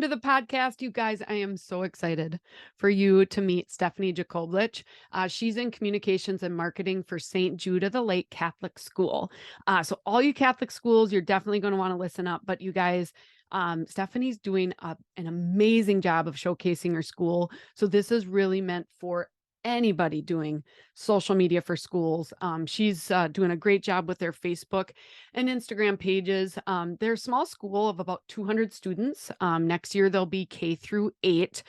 to the podcast, you guys. I am so excited for you to meet Stephanie Jakoblich. She's in communications and marketing for St. Jude of the Lake Catholic School. So all you Catholic schools, you're definitely going to want to listen up. But you guys, Stephanie's doing an amazing job of showcasing her school. So this is really meant for anybody doing social media for schools. She's doing a great job with their Facebook and Instagram pages. They're a small school of about 200 students. Next year, they'll be K through 8.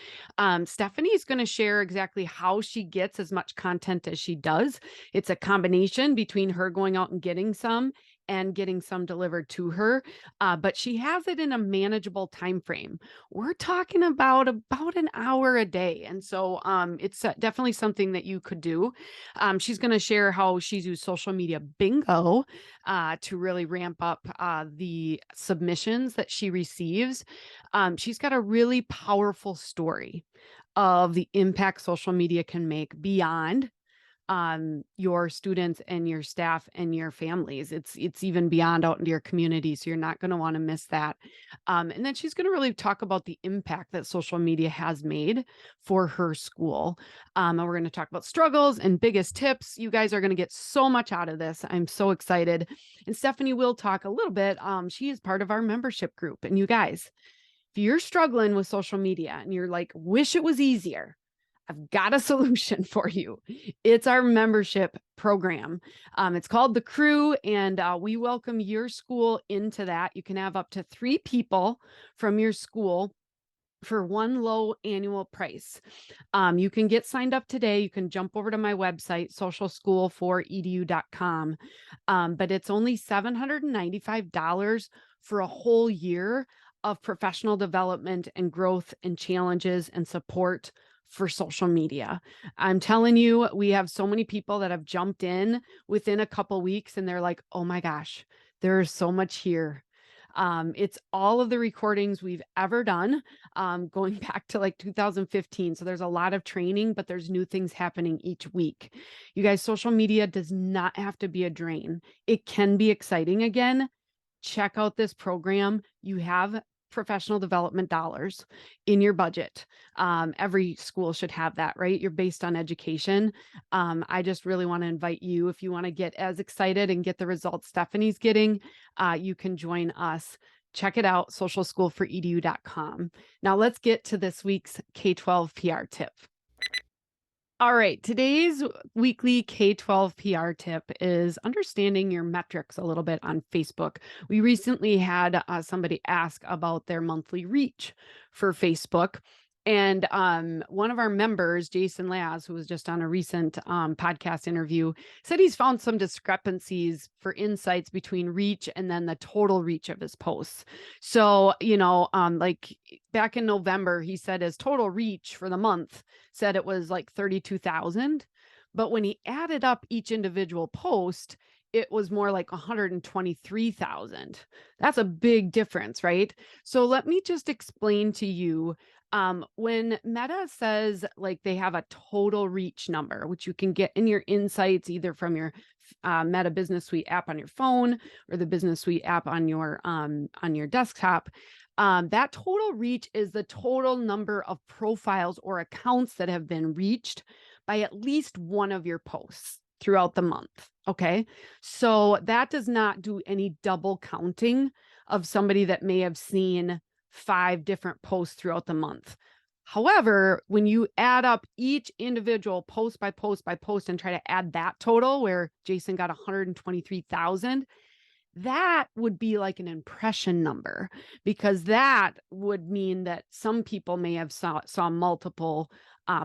Stephanie's going to share exactly how she gets as much content as she does. It's a combination between her going out and getting some and getting some delivered to her, but she has it in a manageable time frame. We're talking about an hour a day, and so it's definitely something that you could do. She's going to share how she's used social media bingo to really ramp up the submissions that she receives. She's got a really powerful story of the impact social media can make beyond your students and your staff and your families. It's even beyond out into your community. So you're not going to want to miss that. And then she's going to really talk about the impact that social media has made for her school. And we're going to talk about struggles and biggest tips. You guys are going to get so much out of this. I'm so excited. And Stephanie will talk a little bit. She is part of our membership group. And you guys, if you're struggling with social media and you're like, wish it was easier, I've got a solution for you. It's our membership program. It's called The Crew, and we welcome your school into that. You can have up to 3 people from your school for one low annual price. You can get signed up today. You can jump over to my website, socialschool4edu.com. But it's only $795 for a whole year of professional development and growth and challenges and support for social media. I'm telling you, we have so many people that have jumped in within a couple weeks and they're like, oh my gosh, there's so much here. It's all of the recordings we've ever done, going back to like 2015. So there's a lot of training, but there's new things happening each week. You guys, social media does not have to be a drain. It can be exciting again. Check out this program. You have professional development dollars in your budget. Every school should have that, right? You're based on education. I just really want to invite you, if you want to get as excited and get the results Stephanie's getting, you can join us. Check it out, socialschool4edu.com. Now let's get to this week's K-12 PR tip. All right, today's weekly K-12 PR tip is understanding your metrics a little bit on Facebook. We recently had somebody ask about their monthly reach for Facebook. And one of our members, Jason Laz, who was just on a recent podcast interview, said he's found some discrepancies for insights between reach and then the total reach of his posts. So, like back in November, he said his total reach for the month said it was like 32,000. But when he added up each individual post, it was more like 123,000. That's a big difference, right? So let me just explain to you. When Meta says like they have a total reach number, which you can get in your insights either from your Meta Business Suite app on your phone or the Business Suite app on your desktop, that total reach is the total number of profiles or accounts that have been reached by at least one of your posts throughout the month. Okay. So that does not do any double counting of somebody that may have seen 5 different posts throughout the month. However, when you add up each individual post by post by post and try to add that total where Jason got 123,000, that would be like an impression number, because that would mean that some people may have saw multiple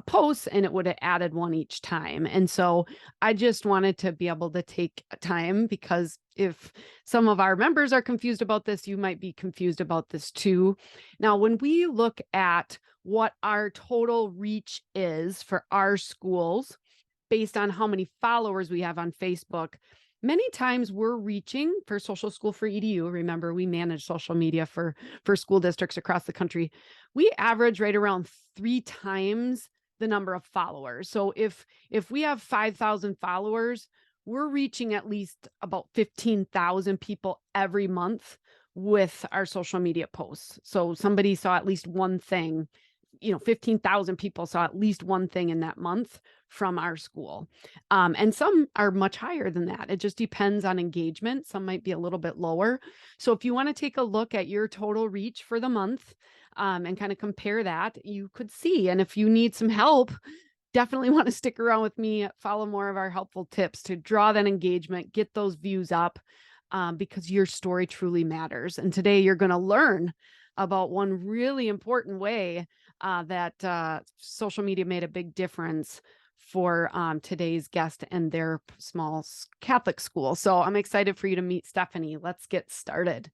posts and it would have added one each time. And so I just wanted to be able to take time, because if some of our members are confused about this, you might be confused about this too. Now, when we look at what our total reach is for our schools based on how many followers we have on Facebook, many times we're reaching for Social School for EDU. Remember, we manage social media for school districts across the country. We average right around 3 times the number of followers. So if we have 5,000 followers, we're reaching at least about 15,000 people every month with our social media posts. So somebody saw at least one thing, 15,000 people saw at least one thing in that month from our school. And some are much higher than that. It just depends on engagement. Some might be a little bit lower. So if you want to take a look at your total reach for the month, and kind of compare that, you could see. And if you need some help, definitely want to stick around with me, follow more of our helpful tips to draw that engagement, get those views up, because your story truly matters. And today you're going to learn about one really important way that social media made a big difference for today's guest and their small Catholic school. So I'm excited for you to meet Stephanie. Let's get started.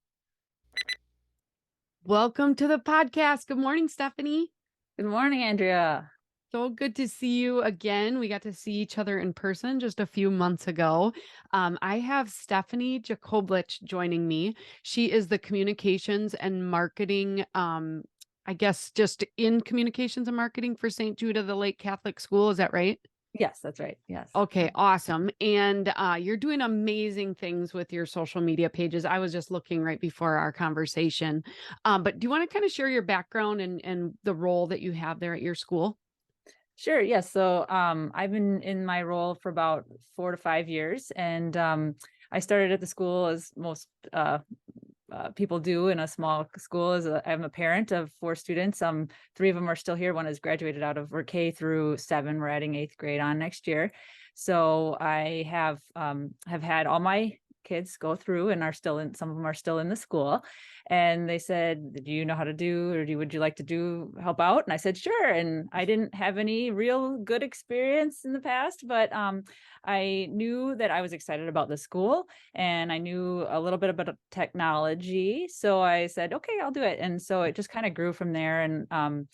Welcome to the podcast. Good morning, Stephanie. Good morning, Andrea. So good to see you again. We got to see each other in person just a few months ago. I have Stephanie Jakoblich joining me. She is the communications and marketing, I guess just in communications and marketing for St. Jude of the Lake Catholic School. Is that right? Yes, that's right. Yes. Okay, awesome. And you're doing amazing things with your social media pages. I was just looking right before our conversation. But do you want to kind of share your background and the role that you have there at your school? Sure. Yes. So I've been in my role for about 4 to 5 years, and I started at the school as most people do in a small school. I'm a parent of 4 students. 3 of them are still here. One has graduated out of, we're K through 7. We're adding 8th grade on next year. So I have had all my kids go through and are still in, some of them are still in the school, and they said, do you know how to do, or would you like to help out? And I said sure. And I didn't have any real good experience in the past, but I knew that I was excited about the school, and I knew a little bit about technology, so I said okay, I'll do it. And so it just kind of grew from there. And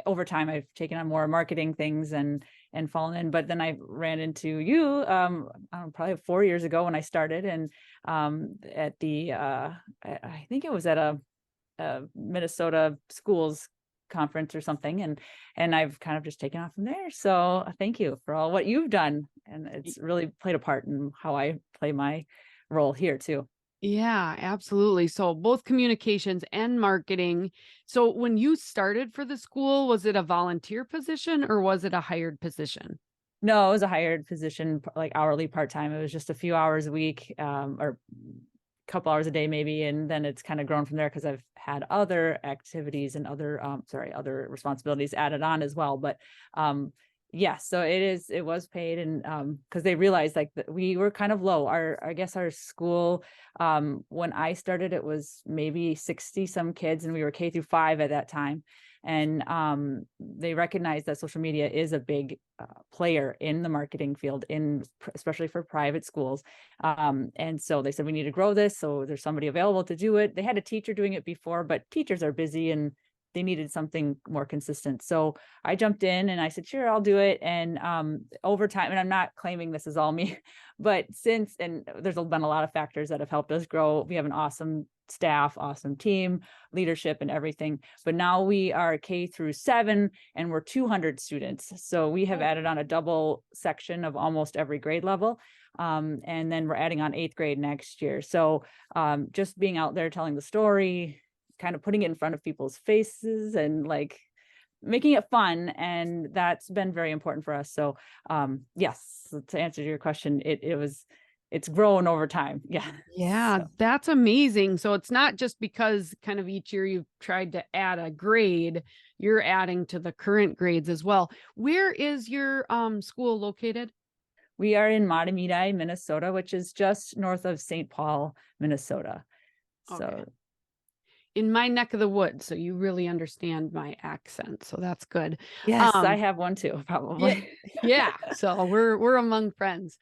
over time I've taken on more marketing things and fallen in. But then I ran into you probably 4 years ago when I started, and at the I think it was at a Minnesota schools conference or something, and I've kind of just taken off from there. So thank you for all what you've done, and it's really played a part in how I play my role here too. Yeah, absolutely. So both communications and marketing. So when you started for the school, was it a volunteer position or was it a hired position? No, it was a hired position, like hourly part-time. It was just a few hours a week, or a couple hours a day maybe. And then it's kind of grown from there because I've had other activities and other responsibilities added on as well. But yes, so it was paid. And because they realized like that we were kind of low. I guess our school, when I started, it was maybe 60 some kids, and we were K through 5 at that time. And they recognize that social media is a big player in the marketing field, especially for private schools. And so they said we need to grow this, so there's somebody available to do it. They had a teacher doing it before, but teachers are busy and they needed something more consistent. So I jumped in and I said, sure, I'll do it. And over time, and I'm not claiming this is all me, but and there's been a lot of factors that have helped us grow. We have an awesome staff, awesome team, leadership, and everything. But now we are K through 7, and we're 200 students. So we have added on a double section of almost every grade level. And then we're adding on 8th grade next year. So just being out there telling the story, kind of putting it in front of people's faces, and like making it fun. And that's been very important for us. So yes, to answer your question, it's grown over time. Yeah. Yeah, So. that's amazing. So it's not just because kind of each year you've tried to add a grade, you're adding to the current grades as well. Where is your school located? We are in Matamidi, Minnesota, which is just north of St. Paul, Minnesota. Okay. So In my neck of the woods, so you really understand my accent. So that's good. yes, I Um have one too, yeah, probably. yeah. So we're among friends.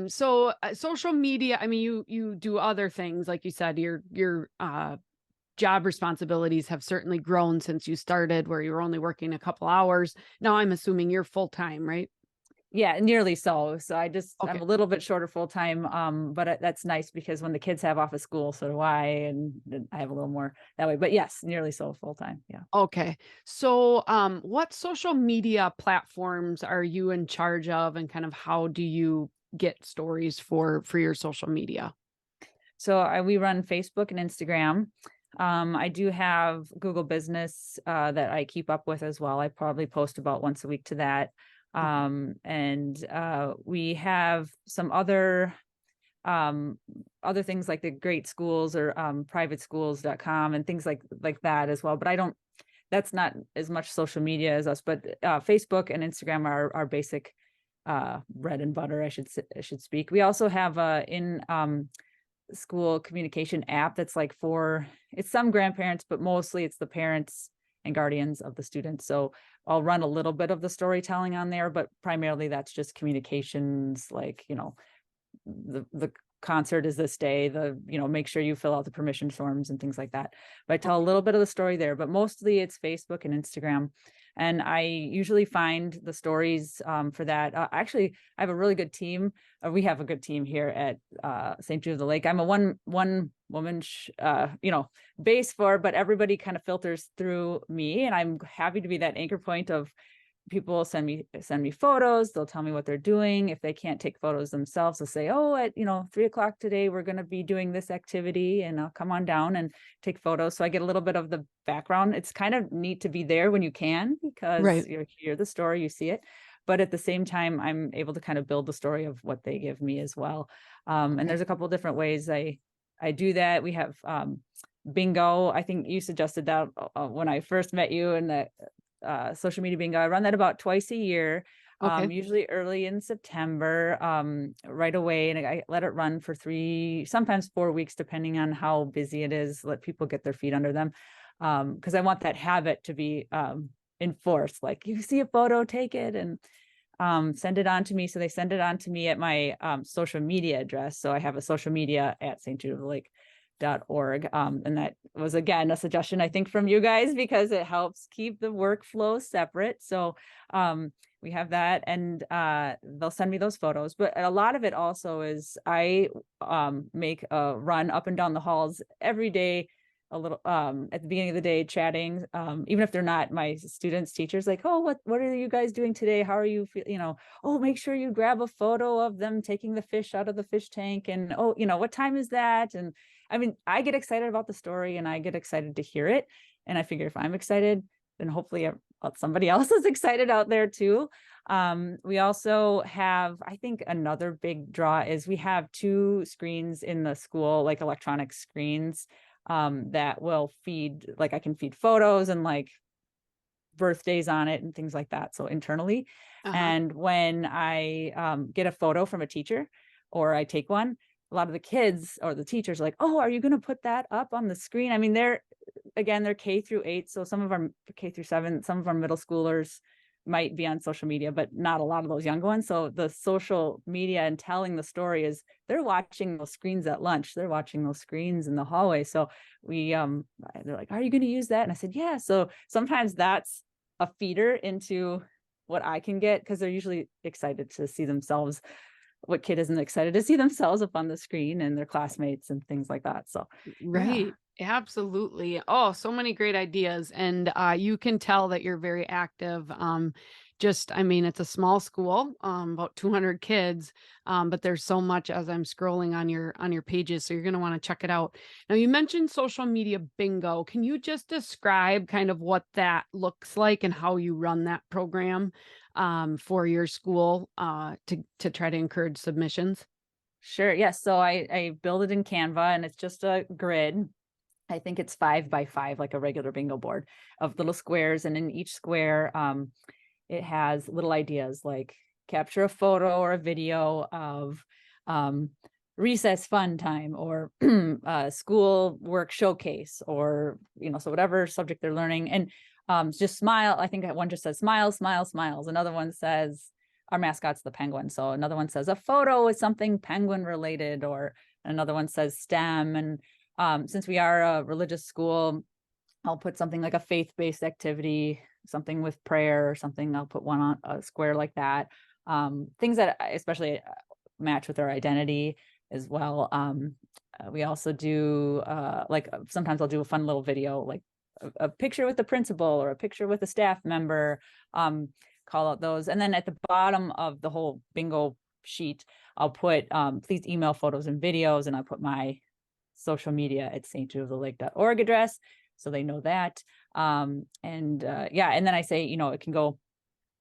So social media, I mean you do other things like you said your job responsibilities have certainly grown since you started where you were only working a couple hours. Now I'm assuming you're full time, right? Yeah, nearly so. So I'm Okay. a little bit shorter full time, but that's nice because when the kids have off of school, so do I, and then I have a little more that way. But yes, nearly so full time. Yeah. Okay. So what social media platforms are you in charge of and kind of how do you get stories for your social media? So we run Facebook and Instagram. I do have Google Business that I keep up with as well. I probably post about once a week to that. Okay. And we have some other things like the great schools or privateschools.com and things like that as well. But that's not as much social media as us, but Facebook and Instagram are our basic bread and butter, I should speak. We also have in school communication app that's like it's some grandparents, but mostly it's the parents and guardians of the students. So I'll run a little bit of the storytelling on there, but primarily that's just communications, like, the concert is this day, make sure you fill out the permission forms and things like that. But I tell a Okay. little bit of the story there, but mostly it's Facebook and Instagram. And I usually find the stories for that. Actually, I have a really good team. We have a good team here at St. Jude of the Lake. I'm a one woman, base for, but everybody kind of filters through me, and I'm happy to be that anchor point of people send me photos. They'll tell me what they're doing. If they can't take photos themselves, they'll say, oh, at 3 o'clock today we're going to be doing this activity, and I'll come on down and take photos. So I get a little bit of the background. It's kind of neat to be there when you can, because Right. you hear the story, you see it, but at the same time I'm able to kind of build the story of what they give me as well. And Okay. there's a couple of different ways I do that. We have bingo. I think you suggested that when I first met you, and that social media bingo. I run that about twice a year, Okay. usually early in September, right away. And I let it run for 3, sometimes 4 weeks, depending on how busy it is. Let people get their feet under them. Because I want that habit to be enforced. Like, you see a photo, take it and send it on to me. So they send it on to me at my social media address. So I have a social media at St. Jude of the Lake .org. And that was, again, a suggestion, I think, from you guys, because it helps keep the workflow separate. So we have that, and they'll send me those photos. But a lot of it also is I make a run up and down the halls every day, a little at the beginning of the day, chatting, even if they're not my students, teachers, like, oh, what are you guys doing today? How are you feel? Oh, make sure you grab a photo of them taking the fish out of the fish tank, and oh, what time is that? And I mean, I get excited about the story, and I get excited to hear it. And I figure if I'm excited, then hopefully somebody else is excited out there too. We also have, I think another big draw is we have 2 screens in the school, like electronic screens, that will feed, like I can feed photos and like birthdays on it and things like that. So internally. Uh-huh. And when I get a photo from a teacher, or I take one, a lot of the kids or the teachers are like, oh, are you going to put that up on the screen? I mean, they're K-8. So some of our K-7, some of our middle schoolers might be on social media, but not a lot of those younger ones. So the social media and telling the story is they're watching those screens at lunch. They're watching those screens in the hallway. So they're like, are you going to use that? And I said, yeah. So sometimes that's a feeder into what I can get, because they're usually excited to see themselves. What kid isn't excited to see themselves up on the screen and their classmates and things like that? So yeah. Right. Absolutely. Oh, so many great ideas. And you can tell that you're very active. I mean, it's a small school, about 200 kids, but there's so much as I'm scrolling on your pages. So you're going to want to check it out. Now, you mentioned social media bingo. Can you just describe kind of what that looks like and how you run that program for your school to try to encourage submissions? Sure. Yes. So I build it in Canva, and it's just a grid. I think it's 5 by 5, like a regular bingo board, of little squares. And in each square, it has little ideas like capture a photo or a video of um, recess fun time, or school work showcase, or, so whatever subject they're learning. And just smile. I think one just says smile, smile, smiles. Another one says our mascot's the penguin. So another one says a photo is something penguin related, or another one says STEM. And since we are a religious school, I'll put something like a faith-based activity, something with prayer or something. I'll put one on a square like that. Things that especially match with our identity as well. We also do sometimes I'll do a fun little video, like a picture with the principal or a picture with a staff member, call out those. And then at the bottom of the whole bingo sheet, I'll put please email photos and videos, and I'll put my social media at stjudefithelake.org address. So they know that. And then I say, it can go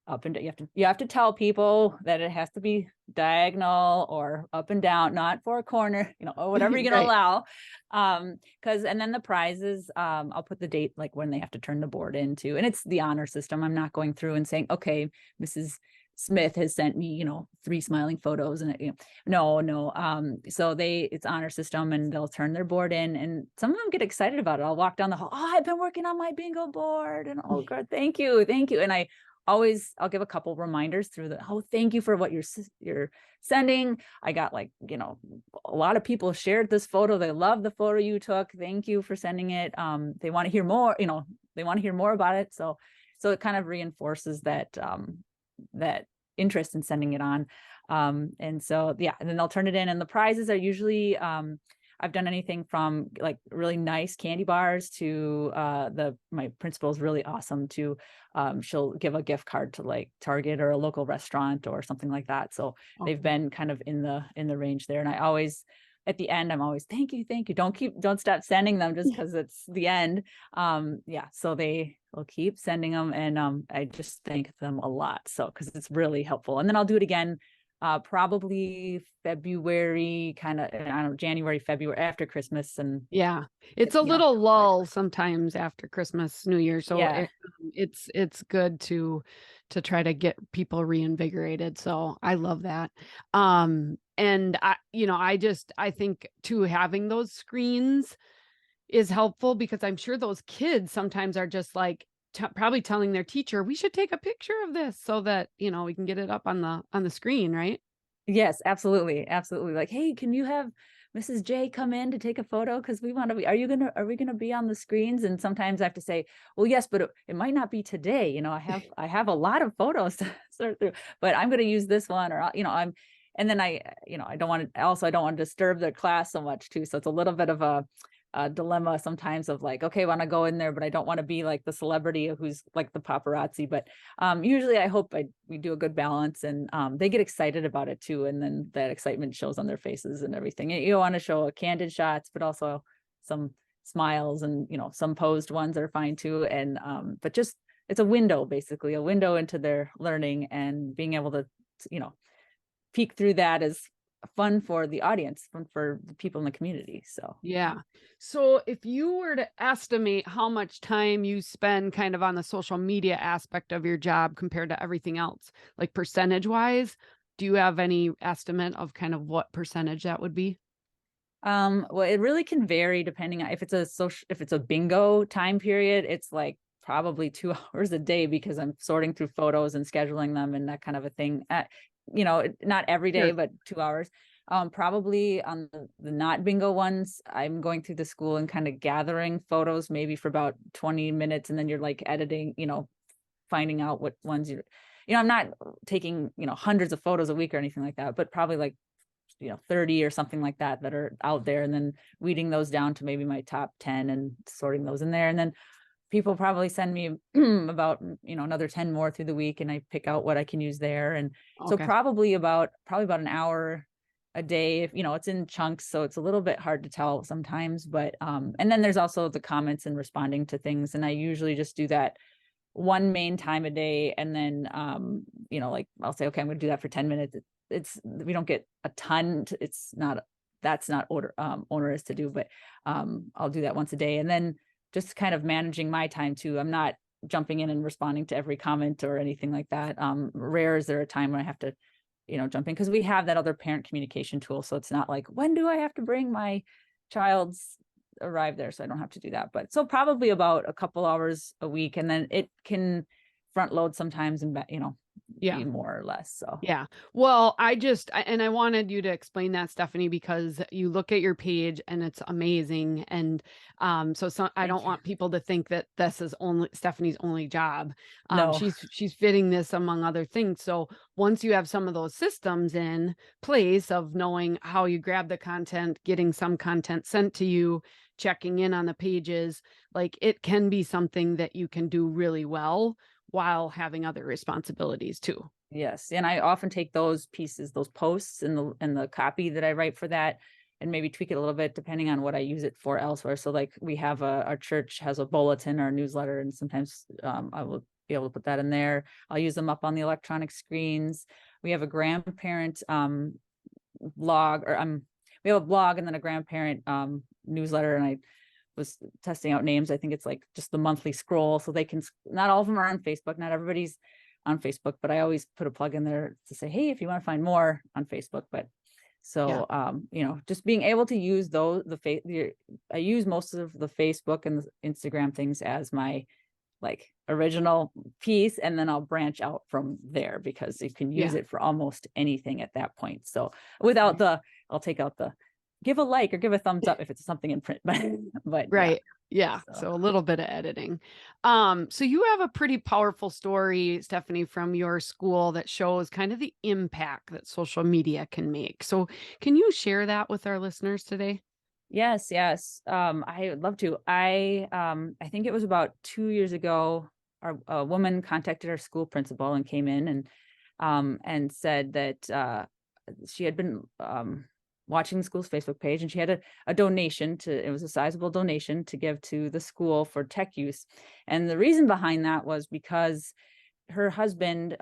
up and you have to tell people that it has to be diagonal or up and down, not four corner, or whatever you're going to Right. allow. And then the prizes, I'll put the date, like when they have to turn the board into, and it's the honor system. I'm not going through and saying, okay, Mrs. Smith has sent me, 3 smiling photos, and no. So it's honor system, and they'll turn their board in, and some of them get excited about it. I'll walk down the hall. Oh, I've been working on my bingo board, and oh God, thank you. And I'll give a couple reminders through thank you for what you're sending. I got a lot of people shared this photo. They love the photo you took. Thank you for sending it. They want to hear more, they want to hear more about it. So it kind of reinforces that interest in sending it on. And then they'll turn it in, and the prizes are usually, I've done anything from like really nice candy bars to my principal is really awesome to she'll give a gift card to like Target or a local restaurant or something like that. So they've been kind of in the range there. And I always, at the end, I'm always thank you. Don't stop sending them just because it's the end. So they will keep sending them, and I just thank them a lot. So because it's really helpful. And then I'll do it again probably February, kind of, I don't know, January, February, after Christmas. And yeah, it's a little lull sometimes after Christmas, New Year. So yeah, it's good to try to get people reinvigorated. So I love that. And I think too, having those screens is helpful, because I'm sure those kids sometimes are just like probably telling their teacher, we should take a picture of this so that, we can get it up on the screen, right? yes, absolutely. Absolutely. Like, hey, can you have Mrs. J come in to take a photo? Because we want to be, are we going to be on the screens? And sometimes I have to say, well, yes, but it might not be today. I have a lot of photos to sort through, but I'm going to use this one, or, and then I don't want to disturb their class so much too. So it's a little bit of a dilemma sometimes of like, okay, I want to go in there, but I don't want to be like the celebrity who's like the paparazzi. But usually I hope we do a good balance, and they get excited about it too. And then that excitement shows on their faces and everything. You want to show candid shots, but also some smiles, and, some posed ones are fine too. And but just, it's a window, basically a window into their learning, and being able to, peek through that is fun for the audience, fun for the people in the community. So Yeah. So if you were to estimate how much time you spend kind of on the social media aspect of your job compared to everything else, like percentage wise, do you have any estimate of kind of what percentage that would be? well, it really can vary depending on if it's a bingo time period, it's like probably 2 hours a day, because I'm sorting through photos and scheduling them and that kind of a thing. Not every day, Sure. but 2 hours. Probably on the not bingo ones, I'm going through the school and kind of gathering photos maybe for about 20 minutes, and then you're like editing, finding out what ones I'm not taking, hundreds of photos a week or anything like that, but probably like 30 or something like that are out there, and then weeding those down to maybe my top 10 and sorting those in there. And then people probably send me about, another 10 more through the week, and I pick out what I can use there. And so Okay. probably about an hour a day, if it's in chunks, so it's a little bit hard to tell sometimes. But and then there's also the comments and responding to things, and I usually just do that one main time a day. And then like I'll say, okay, I'm going to do that for 10 minutes. We don't get a ton that's not onerous to do, but I'll do that once a day. And then just kind of managing my time too. I'm not jumping in and responding to every comment or anything like that. Rare is there a time when I have to jump in, because we have that other parent communication tool, so it's not like, when do I have to bring my child's arrive there, so I don't have to do that. But so probably about a couple hours a week, and then it can front load sometimes and Yeah. be more or less. So Yeah. Well, I wanted you to explain that, Stephanie, because you look at your page and it's amazing. And so I thank don't you. want people to think that this is only Stephanie's only job. No. She's fitting this among other things. So once you have some of those systems in place of knowing how you grab the content, getting some content sent to you, checking in on the pages, like it can be something that you can do really well while having other responsibilities too. Yes, and I often take those pieces, those posts, and the copy that I write for that, and maybe tweak it a little bit depending on what I use it for elsewhere. So like we have our church has a bulletin or a newsletter, and sometimes I will be able to put that in there. I'll use them up on the electronic screens. We have a grandparent blog, or we have a blog and then a grandparent newsletter, and I was testing out names. I think it's like just the monthly scroll, so they can, not all of them are on Facebook, not everybody's on Facebook, but I always put a plug in there to say, hey, if you want to find more on Facebook. But so just being able to use those, I use most of the Facebook and the Instagram things as my like original piece, and then I'll branch out from there because you can use it for almost anything at that point. So without I'll take out the give a like or give a thumbs up if it's something in print, but right. Yeah. So a little bit of editing. So you have a pretty powerful story, Stephanie, from your school that shows kind of the impact that social media can make. So can you share that with our listeners today? Yes. I would love to. I think it was about 2 years ago, a woman contacted our school principal and came in and said that she had been watching the school's Facebook page, and she had a donation it was a sizable donation to give to the school for tech use. And the reason behind that was because her husband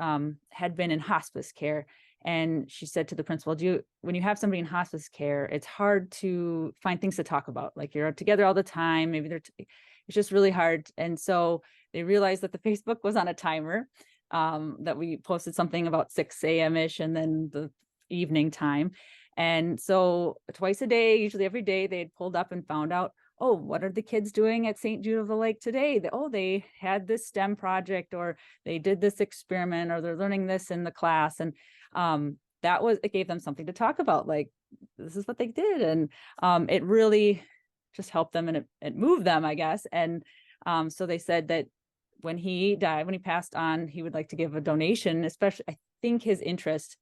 had been in hospice care. And she said to the principal, when you have somebody in hospice care, it's hard to find things to talk about. Like you're together all the time. Maybe it's just really hard. And so they realized that the Facebook was on a timer, that we posted something about 6 a.m. ish and then the evening time. And so twice a day, usually every day, they had pulled up and found out, oh, what are the kids doing at St. Jude of the Lake today? They had this STEM project, or they did this experiment, or they're learning this in the class. And it gave them something to talk about. Like, this is what they did. And it really just helped them, and it moved them, I guess. And so they said that when he passed on, he would like to give a donation, especially, I think his interest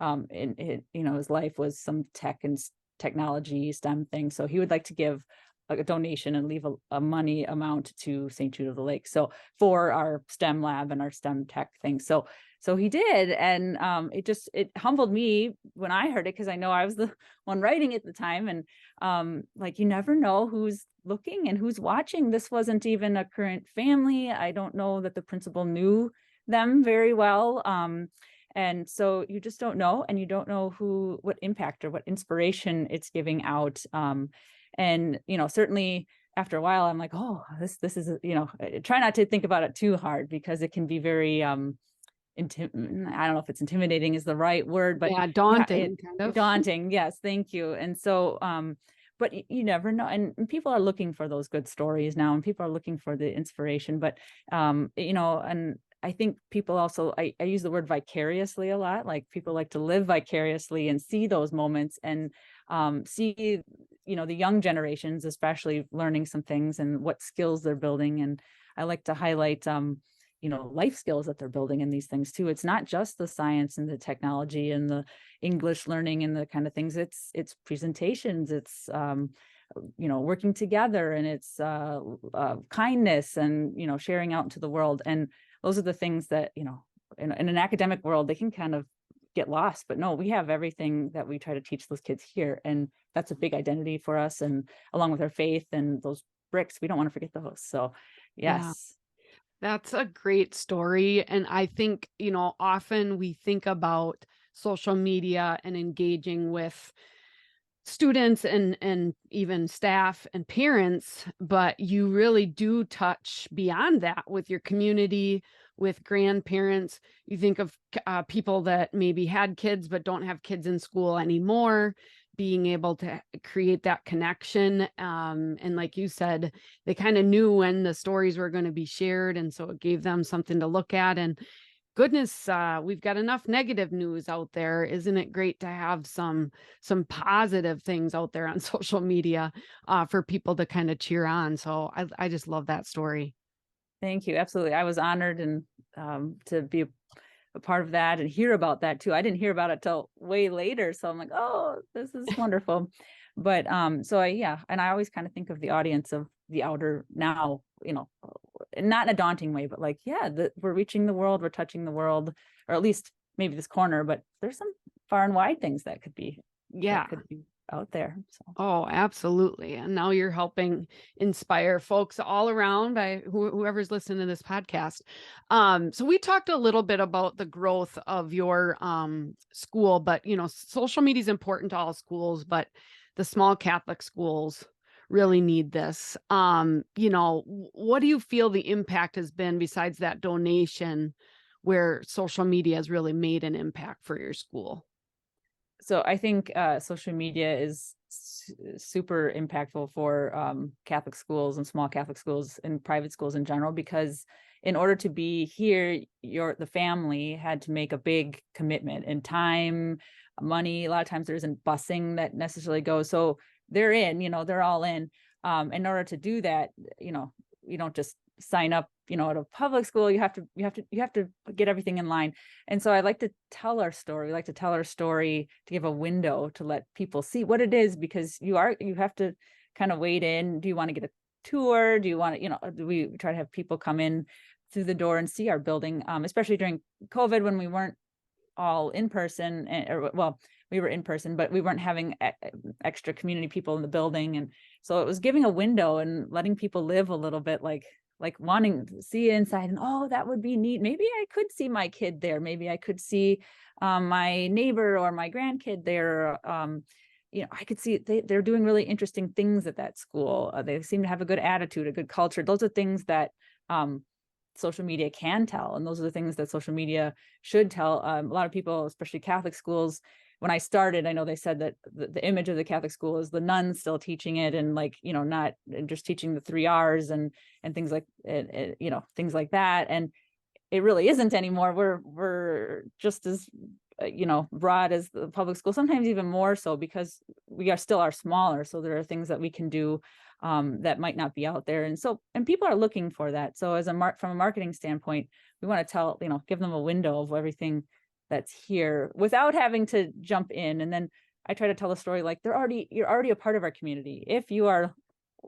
in his life was some tech and technology STEM thing. So he would like to give a donation and leave a money amount to St. Jude of the Lake. So for our STEM lab and our STEM tech thing. So he did. And it humbled me when I heard it, because I know I was the one writing at the time. And like, you never know who's looking and who's watching. This wasn't even a current family. I don't know that the principal knew them very well. And so you just don't know, and you don't know what impact or what inspiration it's giving out. And, certainly after a while, I'm like, oh, this is, try not to think about it too hard, because it can be very, I don't know if it's intimidating is the right word, but daunting, kind of. Daunting. Yes. Thank you. And so, but you never know. And people are looking for those good stories now, and people are looking for the inspiration, but, and I think people also, I use the word vicariously a lot. Like, people like to live vicariously and see those moments, and see, the young generations, especially, learning some things and what skills they're building. And I like to highlight, life skills that they're building in these things too. It's not just the science and the technology and the English learning and the kind of things. It's presentations. It's, working together, and it's kindness, and, sharing out into the world. And those are the things that, in an academic world, they can kind of get lost. But no, we have everything that we try to teach those kids here. And that's a big identity for us. And along with our faith and those bricks, we don't want to forget those. So yes. Yeah. That's a great story. And I think, often we think about social media and engaging with students and even staff and parents, but you really do touch beyond that with your community, with grandparents. You think of people that maybe had kids but don't have kids in school anymore, being able to create that connection. And like you said, they kind of knew when the stories were going to be shared, and so it gave them something to look at. And goodness, we've got enough negative news out there. Isn't it great to have some positive things out there on social media for people to kind of cheer on? So I just love that story. Thank you. Absolutely. I was honored and to be a part of that and hear about that too. I didn't hear about it till way later. So I'm like, oh, this is wonderful. But and I always kind of think of the audience of the outer now, not in a daunting way, but like, we're reaching the world, we're touching the world, or at least maybe this corner, but there's some far and wide things that could be out there. So. Oh, absolutely. And now you're helping inspire folks all around by whoever's listening to this podcast. So we talked a little bit about the growth of your school, but social media is important to all schools, but the small Catholic schools really need this. What do you feel the impact has been besides that donation where social media has really made an impact for your school? So I think social media is super impactful for Catholic schools and small Catholic schools and private schools in general, because in order to be here, the family had to make a big commitment in time, money. A lot of times there isn't busing that necessarily goes. So they're in, they're all in. In order to do that, you don't just sign up, at a public school. You have to get everything in line. And so I like to tell our story. We like to tell our story to give a window to let people see what it is, because you have to kind of wade in. Do you want to get a tour? Do you want to, do we try to have people come in through the door and see our building, especially during COVID when we weren't all in person, we were in person, but we weren't having extra community people in the building. And so it was giving a window and letting people live a little bit, like wanting to see inside, and oh, that would be neat. Maybe I could see my kid there. Maybe I could see my neighbor or my grandkid there. I could see they're doing really interesting things at that school. They seem to have a good attitude, a good culture. Those are things that social media can tell. And those are the things that social media should tell. A lot of people, especially Catholic schools, when I started, I know they said that the image of the Catholic school is the nuns still teaching it, and not just teaching the 3 R's and things like, things like that. And it really isn't anymore. We're just as, broad as the public school, sometimes even more so, because we are smaller. So there are things that we can do that might not be out there. And people are looking for that. So from a marketing standpoint, we want to give them a window of everything that's here without having to jump in. And then I try to tell a story like you're already a part of our community. If you are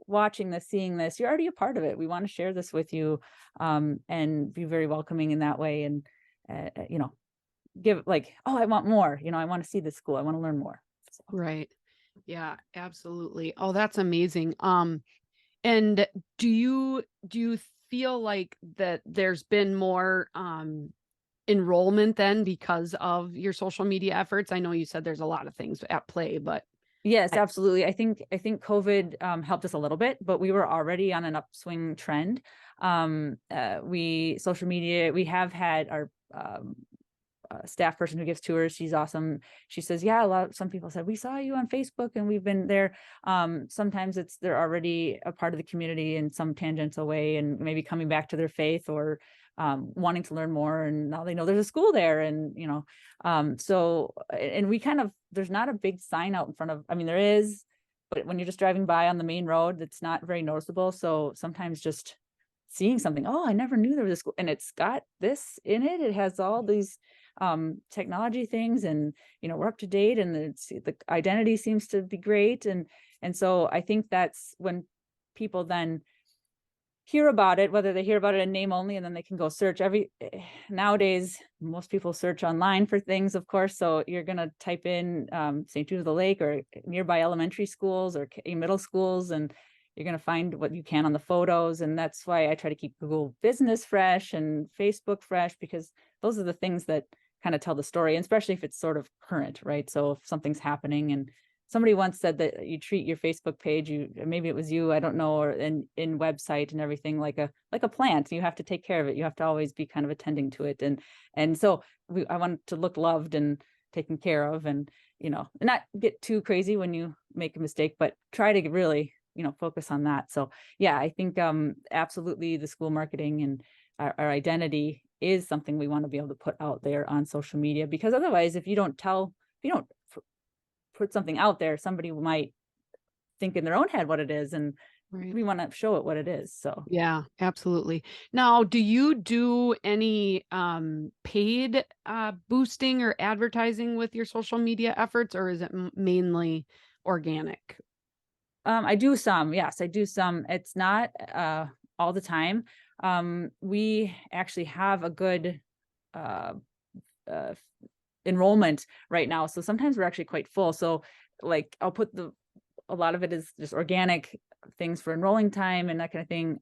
watching this, seeing this, you're already a part of it. We want to share this with you, and be very welcoming in that way. And, give oh, I want more, I want to see this school. I want to learn more. So. Right. Yeah, absolutely. Oh, that's amazing. And do you feel like that there's been more enrollment then because of your social media efforts? I know you said there's a lot of things at play, but Yes, absolutely. I think COVID helped us a little bit, but we were already on an upswing trend. Social media, we have had our staff person who gives tours. She's awesome. She says, yeah, some people said, we saw you on Facebook and we've been there. Sometimes they're already a part of the community in some tangential way, and maybe coming back to their faith, or wanting to learn more. And now they know there's a school there. And, and we there's not a big sign out in front of, there is, but when you're just driving by on the main road, it's not very noticeable. So sometimes just seeing something, oh, I never knew there was a school, and it's got this in it. It has all these technology things, and we're up to date, and the identity seems to be great. And so I think that's when people then hear about it, whether they hear about it in name only, and then they can go search. Nowadays most people search online for things, of course. So you're going to type in St. Jude of the Lake or nearby elementary schools or middle schools, and you're going to find what you can on the photos. And that's why I try to keep Google Business fresh and Facebook fresh, because those are the things that kind of tell the story, and especially if it's sort of current, right? So if something's happening, and somebody once said that you treat your Facebook page, maybe it was you, I don't know, or in website and everything, like a plant. You have to take care of it. You have to always be kind of attending to it. And so I want to look loved and taken care of, and not get too crazy when you make a mistake, but try to really focus on that. So yeah, I think absolutely the school marketing and our identity is something we want to be able to put out there on social media, because otherwise, if you don't put something out there, somebody might think in their own head what it is, and right. We want to show it what it is. So yeah, absolutely. Now, do you do any paid boosting or advertising with your social media efforts, or is it mainly organic? I do some. Yes, I do some. It's not all the time. We actually have a good uh, enrollment right now. So sometimes we're actually quite full. So like I'll put a lot of it is just organic things for enrolling time and that kind of thing.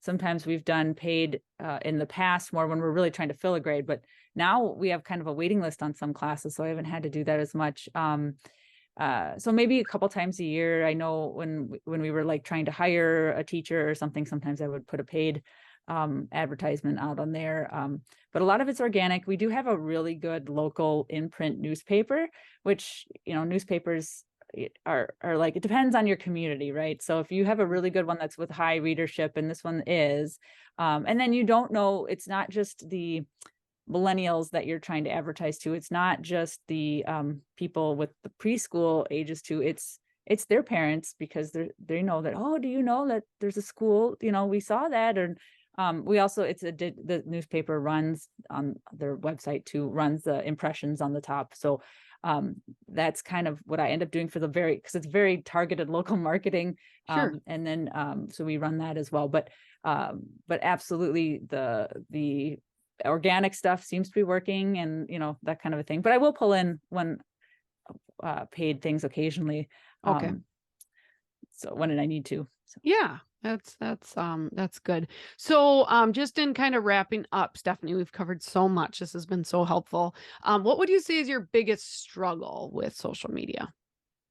Sometimes we've done paid in the past more when we're really trying to fill a grade, but now we have kind of a waiting list on some classes, so I haven't had to do that as much. So maybe a couple times a year. I know when we were like trying to hire a teacher or something, sometimes I would put a paid advertisement out on there. But a lot of it's organic. We do have a really good local in-print newspaper, which, newspapers are like, it depends on your community, right? So if you have a really good one that's with high readership, and this one is, and then you don't know, it's not just the millennials that you're trying to advertise to. It's not just the people with the preschool ages too. It's their parents, because they know that, oh, do you know that there's a school, we saw that. Or we also, the newspaper runs on their website too, runs the impressions on the top. So that's kind of what I end up doing because it's very targeted local marketing. Sure. And then so we run that as well. But absolutely the organic stuff seems to be working, and that kind of a thing. But I will pull in when paid things occasionally. Okay. So when I need to. So. Yeah, that's good. So just in kind of wrapping up, Stephanie, we've covered so much. This has been so helpful. What would you say is your biggest struggle with social media?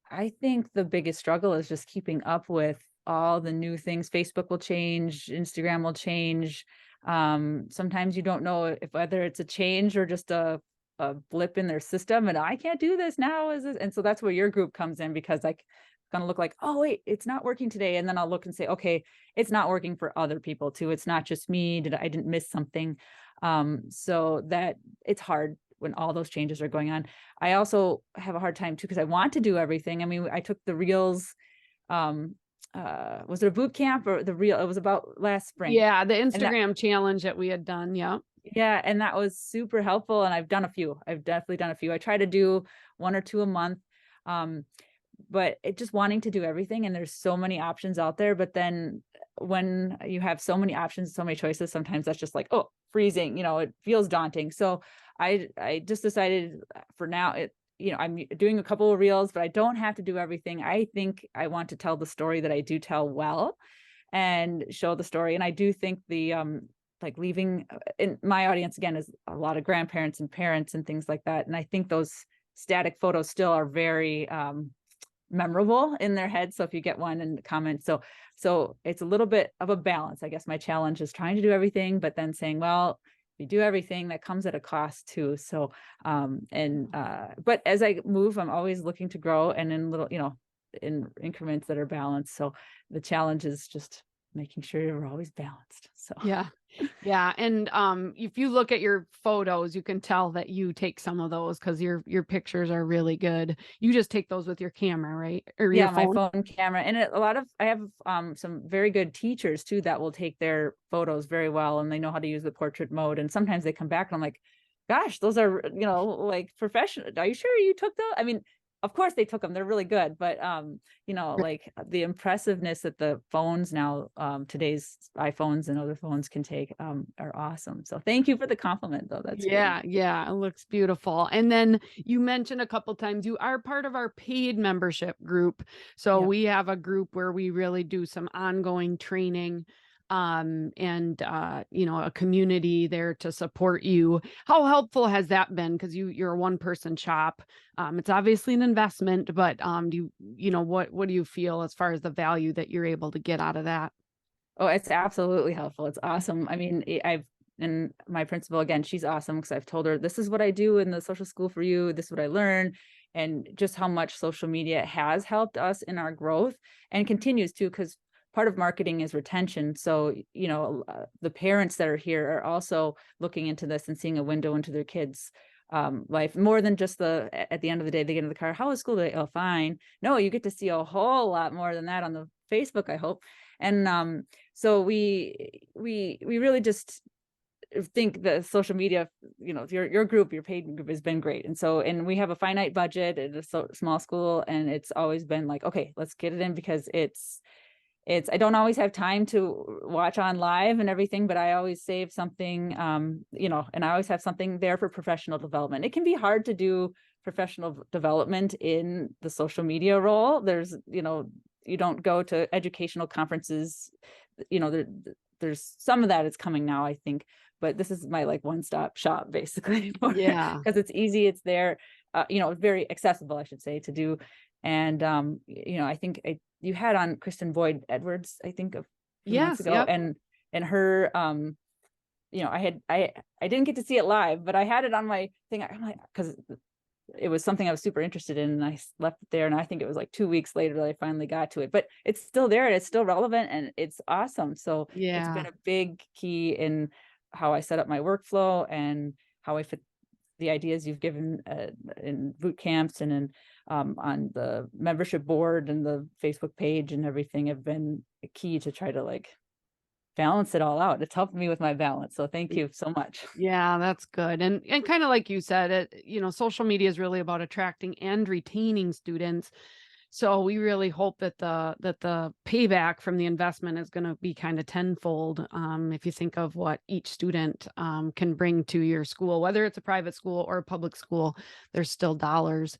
I think the biggest struggle is just keeping up with all the new things. Facebook will change, Instagram will change. Sometimes you don't know whether it's a change or just a blip in their system, and I can't do this now. And so that's where your group comes in, because like going to look like, oh wait, it's not working today, and then I'll look and say, okay, it's not working for other people too. It's not just me. I didn't miss something. So that it's hard when all those changes are going on. I also have a hard time too, because I want to do everything. I mean, I took the Reels, was it a boot camp or the Reel? It was about last spring. Yeah, the Instagram challenge that we had done. Yeah. Yeah. And that was super helpful. And I've definitely done a few. I try to do 1 or 2 a month. But it just wanting to do everything, and there's so many options out there. But then when you have so many options, so many choices, sometimes that's just like, oh, freezing, it feels daunting. So I just decided for now, I'm doing a couple of Reels, but I don't have to do everything. I think I want to tell the story that I do tell well, and show the story. And I do think the like leaving in my audience again is a lot of grandparents and parents and things like that. And I think those static photos still are very memorable in their head. So if you get one in the comments, so it's a little bit of a balance. I guess my challenge is trying to do everything, but then saying, well, if you do everything, that comes at a cost too. So but as I move, I'm always looking to grow, and in little, in increments that are balanced. So the challenge is just making sure you're always balanced. So yeah. And if you look at your photos, you can tell that you take some of those, because your pictures are really good. You just take those with your camera, right? Or yeah, your phone? my phone camera. And I have some very good teachers too that will take their photos very well, and they know how to use the portrait mode. And sometimes they come back and I'm like, gosh, those are, like professional. Are you sure you took those? I mean, of course they took them. They're really good. But, like the impressiveness that the phones now, today's iPhones and other phones can take, are awesome. So thank you for the compliment though. That's Yeah. great. Yeah. It looks beautiful. And then you mentioned a couple times you are part of our paid membership group. So Yep. we have a group where we really do some ongoing training, and a community there to support you. How helpful has that been? Because you're a one person shop. It's obviously an investment, but what do you feel as far as the value that you're able to get out of that? Oh, it's absolutely helpful. It's awesome. I mean, and my principal, again, she's awesome, because I've told her, this is what I do in the social school for you. This is what I learn. And just how much social media has helped us in our growth, and continues to, because part of marketing is retention. So, the parents that are here are also looking into this and seeing a window into their kids' life, more than just at the end of the day, they get in the car, how was school today? Oh, fine. No, you get to see a whole lot more than that on the Facebook, I hope. And so we really just think the social media, your group, your paid group has been great. And we have a finite budget at a small school, and it's always been like, okay, let's get it in, because I don't always have time to watch on live and everything, but I always save something, and I always have something there for professional development. It can be hard to do professional development in the social media role. There's, you don't go to educational conferences, there's some of that is coming now, I think, but this is my like one-stop shop basically, Yeah. because it's easy, it's there, very accessible, I should say, to do. And I think you had on Kristen Boyd Edwards, I think, a few months Yes. ago, Yep. and her, I didn't get to see it live, but I had it on my thing. I'm like, because it was something I was super interested in, and I left it there. And I think it was like 2 weeks later that I finally got to it, but it's still there and it's still relevant and it's awesome. So it's been Yeah. a big key in how I set up my workflow and how I fit the ideas you've given in boot camps and in on the membership board and the Facebook page and everything have been a key to try to like balance it all out. It's helped me with my balance. So thank you so much. Yeah, that's good. And kind of like you said, social media is really about attracting and retaining students. So we really hope that the payback from the investment is going to be kind of tenfold. If you think of what each student can bring to your school, whether it's a private school or a public school, there's still dollars.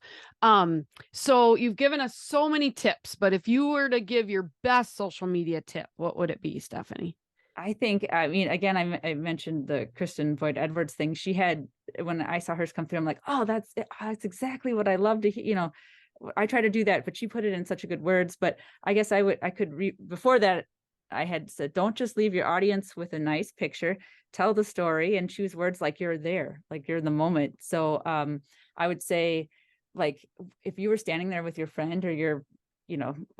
So you've given us so many tips, but if you were to give your best social media tip, what would it be, Stephanie? I think, I mean, again, I mentioned the Kristen Boyd Edwards thing. She had, when I saw hers come through, I'm like, oh, that's exactly what I love to hear. I try to do that, but she put it in such a good words. But I guess before that, I had said, don't just leave your audience with a nice picture, tell the story and choose words like you're there, like you're in the moment. So I would say, like, if you were standing there with your friend or your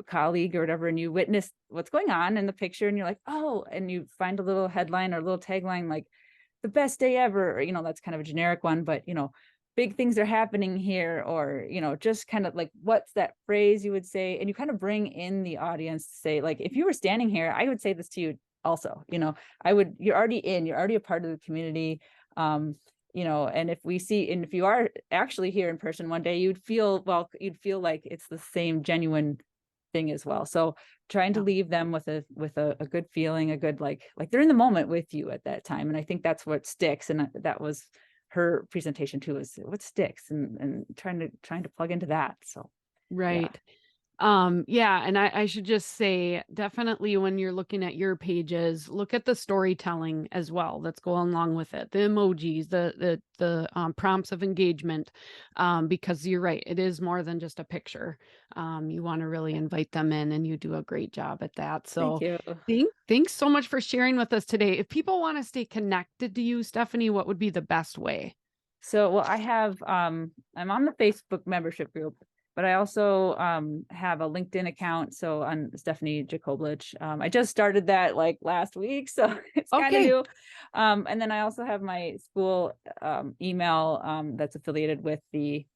colleague or whatever, and you witness what's going on in the picture and you're like, oh, and you find a little headline or a little tagline like the best day ever, or that's kind of a generic one, but big things are happening here, or just kind of like, what's that phrase you would say, and you kind of bring in the audience to say, like, if you were standing here, I would say this to you also. You're already a part of the community. And if you are actually here in person one day, you'd feel like it's the same genuine thing as well. So trying to leave them with a good feeling, a good, like they're in the moment with you at that time. And I think that's what sticks. And that was her presentation too, is what sticks, and trying to plug into that. So yeah. Right. Yeah, and I should just say, definitely when you're looking at your pages, look at the storytelling as well that's going along with it, the emojis, the prompts of engagement, because you're right, it is more than just a picture. You want to really invite them in, and you do a great job at that. Thank So you. thanks so much for sharing with us today. If people want to stay connected to you, Stephanie, what would be the best way? So, well, I have, I'm on the Facebook membership group, but I also have a LinkedIn account. So on Stephanie Jakoblich, I just started that like last week, so it's kind of Okay. new. And then I also have my school email that's affiliated with the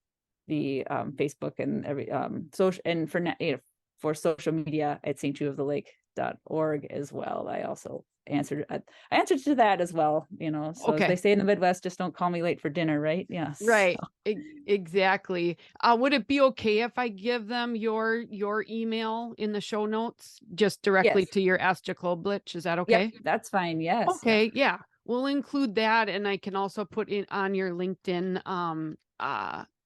Facebook and every social, and for social media at stjudeofthelake.org as well. I also answered to that as well. So as they Okay. say in the Midwest, just don't call me late for dinner, right? Yes. Right. Exactly. Would it be okay if I give them your email in the show notes, just directly Yes. to your Ask Jakoblich? Is that Yep. okay? That's fine. Yes. Yep. Okay. Yeah. We'll include that, and I can also put in on your LinkedIn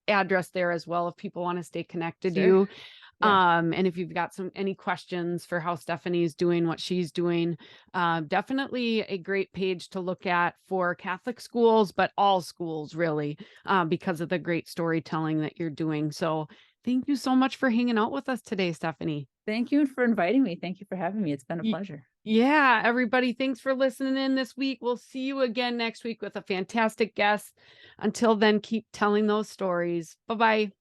address there as well if people want to stay connected to Sure. you. Yeah. And if you've got any questions for how Stephanie's doing what she's doing, definitely a great page to look at for Catholic schools, but all schools really, because of the great storytelling that you're doing. So thank you so much for hanging out with us today, Stephanie. Thank you for inviting me. Thank you for having me. It's been a Y- pleasure. Yeah, everybody, thanks for listening in this week. We'll see you again next week with a fantastic guest. Until then, keep telling those stories. Bye-bye.